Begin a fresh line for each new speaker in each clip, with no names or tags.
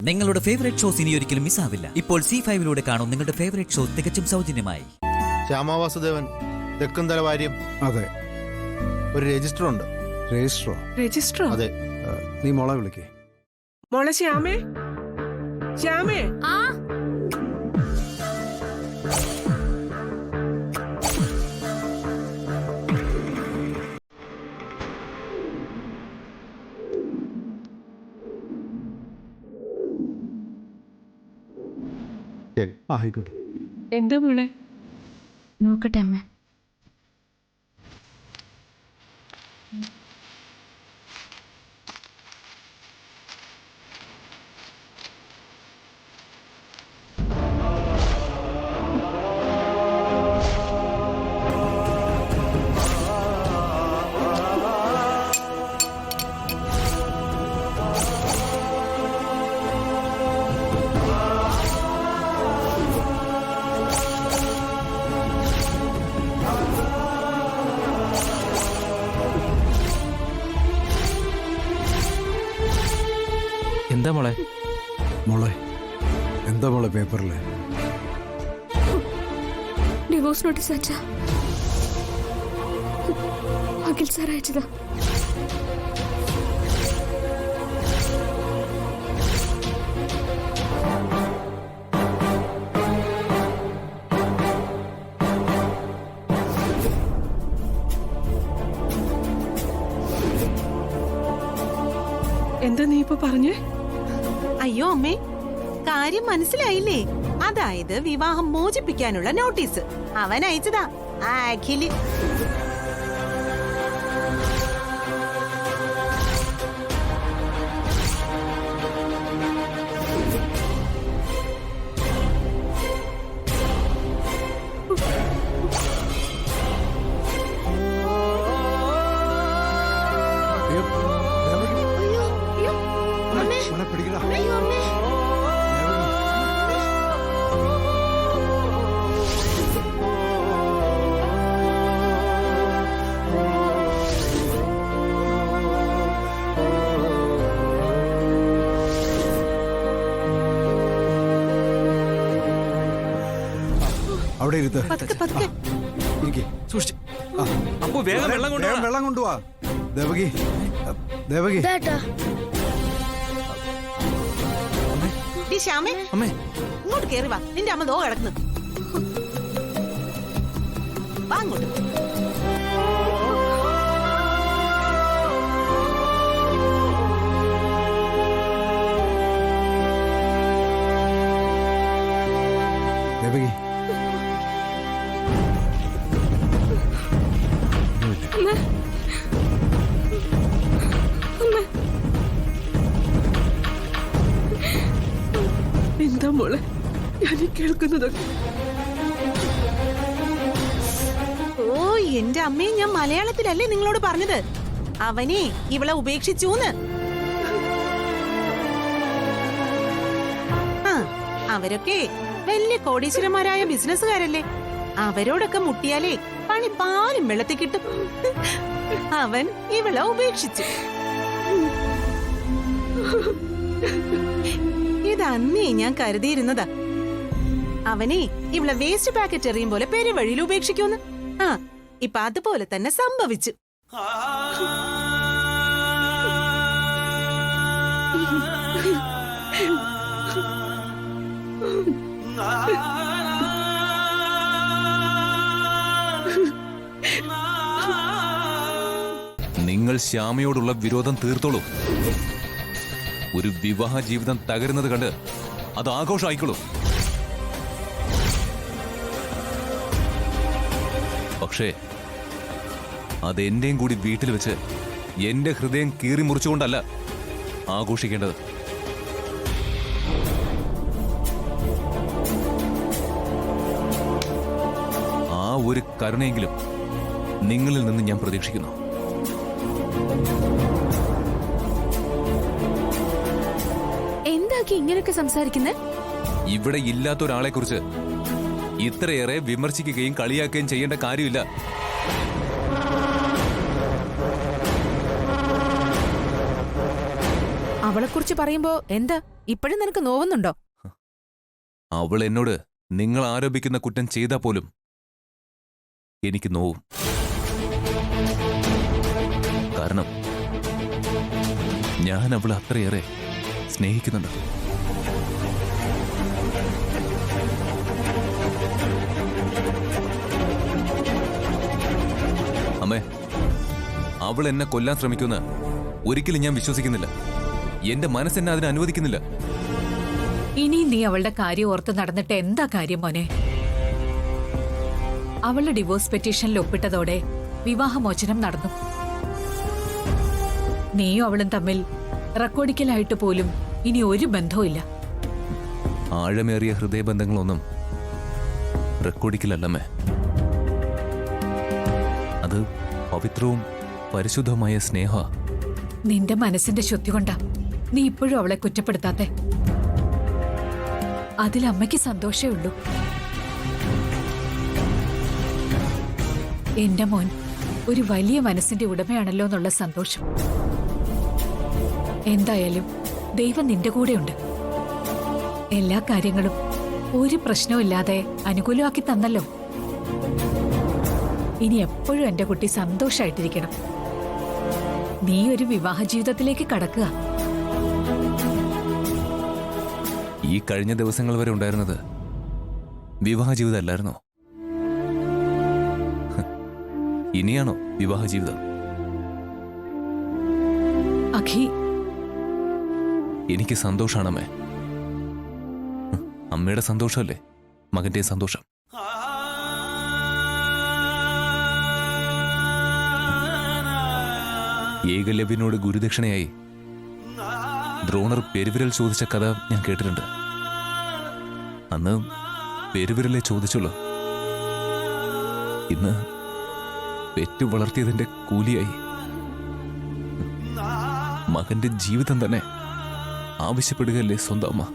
നിങ്ങളുടെ favourite shows ഇനി ഒരിക്കലും മിസ്സാവില്ല. ഇപ്പോൾ C5 കാണും നിങ്ങളുടെ ഫേവറേറ്റ് ഷോ തികച്ചും സൗജന്യമായി.
ശ്യാമാവാസുദേവൻ തെക്കും തലവാര്യം.
അതെ,
ഒരു രജിസ്റ്റർ ഉണ്ട്.
രജിസ്റ്ററോ?
രജിസ്റ്ററോ?
അതെ.
നീ മോളെ വിളിക്കേ.
മോളെ ശ്യാമേ, ശ്യാമേ.
ശരി.
ആയിക്കോട്ടെ.
എന്താ മോളെ?
നോക്കട്ടെ അമ്മ.
എന്താ മോളെ?
മോളെ എന്താ മോളെ പേപ്പറില്?
ഡിവോഴ്സ് നോട്ടീസ് അയച്ചാ അഖിൽ സാർ അയച്ചതാ.
എന്താ നീ ഇപ്പൊ പറഞ്ഞേ?
അയ്യോ അമ്മേ, കാര്യം മനസ്സിലായില്ലേ? അതായത് വിവാഹം മോചിപ്പിക്കാനുള്ള നോട്ടീസ് അവൻ അയച്ചതാ, ആ അഖില്.
മോളെ പിടിക്കടാ. അവിടെ ഇരുത്ത്.
പതുക്കെ പതുക്കെ.
ഇരിക്ക്.
സൂക്ഷിച്ച്.
ആ,
അപ്പോ വേഗം വെള്ളം കൊണ്ടുവാ.
വേഗം വെള്ളം കൊണ്ടുപോവാ. ദേവകി, ദേവകി.
ഈ ശ്യാമേ,
അമ്മേ,
ഇങ്ങോട്ട് കേറി വാ. നിന്റെ അമ്മ ദോ കിടക്കുന്നു. വാ അങ്ങോട്ട്.
ദേവകി,
എന്താ മോളെ ഞാൻ കേൾക്കുന്നതൊക്കെ?
ഓ എന്റെ അമ്മയെ ഞാൻ മലയാളത്തിലല്ലേ നിങ്ങളോട് പറഞ്ഞത്? അവനെ ഇവളെ ഉപേക്ഷിച്ചൂന്ന്. ആ, അവരൊക്കെ വലിയ കോടീശ്വരന്മാരായ ബിസിനസ്സുകാരല്ലേ. അവരോടൊക്കെ മുട്ടിയാലേ പണി പാലും വെള്ളത്തിൽ കിട്ടും. അവൻ ഇവളെ ഉപേക്ഷിച്ചു. ഇതന്നേ ഞാൻ കരുതിയിരുന്നതാ. അവനെ ഇവളെ വേസ്റ്റ് പാക്കറ്റ് എറിയും പോലെ പെരുവഴിയിൽ ഉപേക്ഷിക്കൂന്ന്. ആ, ഇപ്പൊ അതുപോലെ തന്നെ സംഭവിച്ചു.
നിങ്ങൾ ശ്യാമയോടുള്ള വിരോധം തീർത്തോളൂ. ഒരു വിവാഹ ജീവിതം തകരുന്നത് കണ്ട് അത് ആഘോഷമായിക്കോളൂ. പക്ഷേ അതെന്റെയും കൂടി വീട്ടിൽ വെച്ച് എന്റെ ഹൃദയം കീറി മുറിച്ചുകൊണ്ടല്ല ആഘോഷിക്കേണ്ടത്. ആ ഒരു കരുണയെങ്കിലും നിങ്ങളിൽ നിന്ന് ഞാൻ പ്രതീക്ഷിക്കുന്നു.
എന്താക്കി ഇങ്ങനെയൊക്കെ സംസാരിക്കുന്നത്?
ഇവിടെ ഇല്ലാത്ത ഒരാളെ കുറിച്ച് ഇത്രയേറെ വിമർശിക്കുകയും കളിയാക്കുകയും ചെയ്യേണ്ട കാര്യമില്ല.
അവൾ
അവളെക്കുറിച്ച് പറയുമ്പോ എന്താ ഇപ്പോഴും നിനക്ക് നോവുന്നുണ്ടോ?
അവൾ എന്നോട് നിങ്ങൾ ആരോപിക്കുന്ന കുറ്റം ചെയ്താൽ പോലും എനിക്ക് നോവും. കാരണം ഞാൻ അവളെ അത്രയേറെ സ്നേഹിക്കുന്നുണ്ട്. അമ്മേ, അവൾ എന്നെ കൊല്ലാൻ ശ്രമിക്കുമെന്ന് ഒരിക്കലും ഞാൻ വിശ്വസിക്കുന്നില്ല. എന്റെ മനസ്സെന്നെ അതിനെ അനുവദിക്കുന്നില്ല.
ഇനി നീ അവളുടെ കാര്യം ഓർത്ത് നടന്നിട്ട് എന്താ കാര്യം മോനെ? അവളുടെ ഡിവോഴ്സ് പെറ്റീഷനിൽ ഒപ്പിട്ടതോടെ വിവാഹമോചനം നടന്നു. നീയും അവളും തമ്മിൽ റെക്കോർഡിക്കലായിട്ട് പോലും ഇനി ഒരു ബന്ധവുമില്ല.
ആഴമേറിയ ഹൃദയബന്ധങ്ങളൊന്നും റെക്കോർഡിക്കലല്ലമ്മേ. അത് പവിത്രവും പരിശുദ്ധമായ സ്നേഹ.
നിന്റെ മനസ്സിന്റെ ശുദ്ധി കൊണ്ടാ നീ ഇപ്പോഴും അവളെ കുറ്റപ്പെടുത്താത്തെ. അതിൽ അമ്മയ്ക്ക് സന്തോഷമേ ഉള്ളൂ. എന്റെ മോൻ ഒരു വലിയ മനസ്സിന്റെ ഉടമയാണല്ലോ എന്നുള്ള സന്തോഷം. എന്തായാലും ദൈവം നിന്റെ കൂടെയുണ്ട്. എല്ലാ കാര്യങ്ങളും ഒരു പ്രശ്നവുമില്ലാതെ അനുകൂലമാക്കി തന്നല്ലോ. ഇനി എപ്പോഴും എന്റെ കുട്ടി സന്തോഷായിട്ടിരിക്കണം. നീ ഒരു വിവാഹ ജീവിതത്തിലേക്ക് കടക്കുക.
ഈ കഴിഞ്ഞ ദിവസങ്ങൾ വരെ ഉണ്ടായിരുന്നത് വിവാഹ ജീവിതം അല്ലായിരുന്നോ? ഇനിയാണോ വിവാഹ ജീവിതം?
അഖി,
എനിക്ക് സന്തോഷാണമ്മേ. അമ്മയുടെ സന്തോഷമല്ലേ മകന്റെ സന്തോഷം. ഏകലവ്യനോട് ഗുരുദക്ഷിണയായി ദ്രോണർ പെരുവിരൽ ചോദിച്ച കഥ ഞാൻ കേട്ടിട്ടുണ്ട്. അന്ന് പെരുവിരലെ ചോദിച്ചുള്ളൂ. ഇന്ന് പെറ്റു വളർത്തിയതിന്റെ കൂലിയായി മകന്റെ ജീവിതം തന്നെ ആവശ്യപ്പെടുകയല്ലേ സ്വന്തം അമ്മ.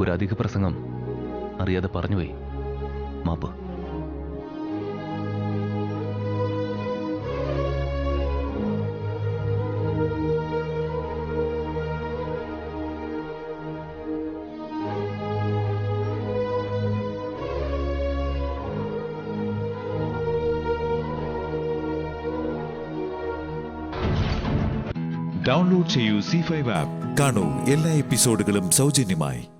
ഒരു അധിക പ്രസംഗം അറിയാതെ പറഞ്ഞുപോയി. മാപ്പ്.
ഡൗൺലോഡ് ചെയ്യൂ C5 ആപ്പ്. കാണൂ എല്ലാ എപ്പിസോഡുകളും സൗജന്യമായി.